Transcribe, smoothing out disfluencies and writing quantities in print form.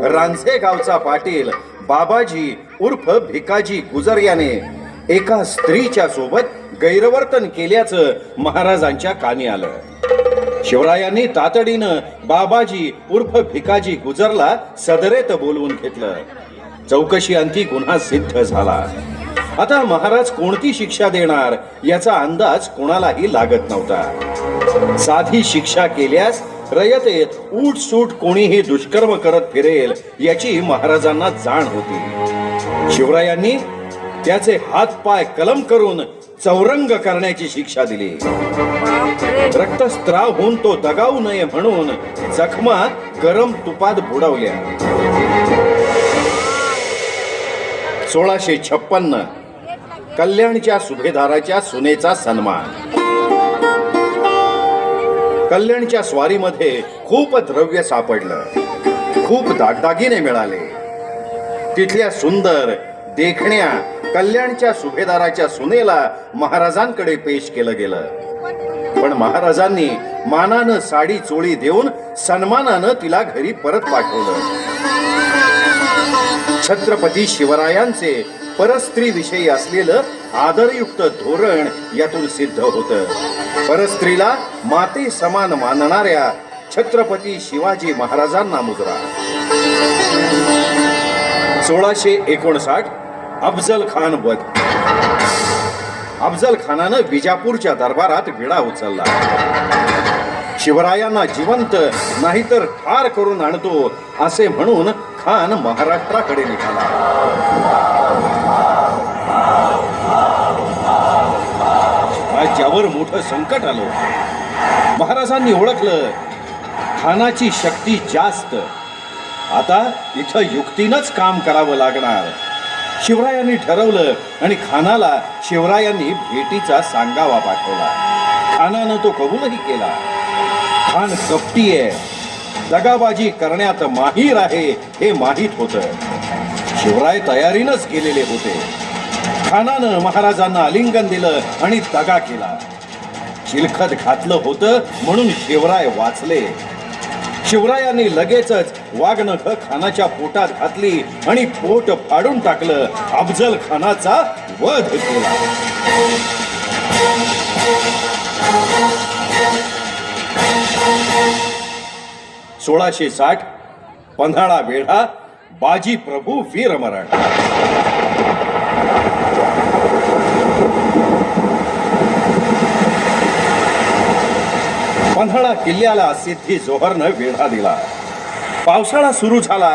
रांझे गावचा पाटील बाबाजी उर्फ भिकाजी गुजर याने एका स्त्रीच्या सोबत गैरवर्तन केल्याचं महाराजांच्या कानी आलं. शिवरायांनी तातडीनं बाबाजी उर्फ भिकाजी गुजरला सदरेत बोलवून घेतलं. चौकशी अंती गुन्हा सिद्ध झाला. आता महाराज कोणती शिक्षा देणार याचा अंदाज कोणालाही लागत नव्हता. साधी शिक्षा केल्यास रयतेत उठसूट कोणीही दुष्कर्म करत फिरेल याची महाराजांना जाण होती. शिवरायांनी त्याचे हात पाय कलम करून चौरंग करण्याची शिक्षा दिली. रक्तस्त्राव होऊन तो दगावू नये म्हणून जखमा गरम तुपात बुडवल्या. 1656 कल्याणच्या सुभेदाराच्या सुनेचा सन्मान. कल्याणच्या स्वारीमध्ये खूप द्रव्य सापडलं. खूप दागदागिने मिळाले. तिथल्या सुंदर देखण्या कल्याणच्या सुभेदाराच्या सुनेला महाराजांकडे पेश केलं गेलं. पण महाराजांनी मानानं साडी चोळी देऊन सन्मानानं तिला घरी परत पाठवलं. छत्रपती शिवरायांचे परस्त्री विषयी असलेलं आदरयुक्त धोरण यातून सिद्ध होतं. परस्त्रीला माते समान मानणाऱ्या छत्रपती शिवाजी महाराजांना मुजरा. 1659 अफजल खान वध. अफजल खानानं विजापूरच्या दरबारात विडा उचलला. शिवरायांना जिवंत नाहीतर ठार करून आणतो असे म्हणून खान महाराष्ट्राकडे निघाला. राज्यावर मोठं संकट आलं. महाराजांनी ओळखलं खानाची शक्ती जास्त. आता इथं युक्तीनंच काम करावं लागणार. शिवरायांनी ठरवलं आणि खानाला शिवरायांनी भेटीचा सांगावा पाठवला. खानानं तो कबूलही केला. खान कपटी आहे, दगाबाजी करण्यात माहीर आहे हे माहीत होतं. शिवराय तयारीनंच गेलेले होते. खानानं महाराजांना आलिंगन दिलं आणि दगा केला. चिलखत घातलं होतं म्हणून शिवराय वाचले. शिवरायांनी लगेचच वाघनख खानाच्या पोटात घातली आणि पोट फाडून टाकलं. अफजल खानाचा वध केला. 1660 पन्हाळा वेढा बाजी प्रभू वीरमरण. पन्हाळा किल्ल्याला सिद्धी जोहरनं वेढा दिला. पावसाळा सुरू झाला.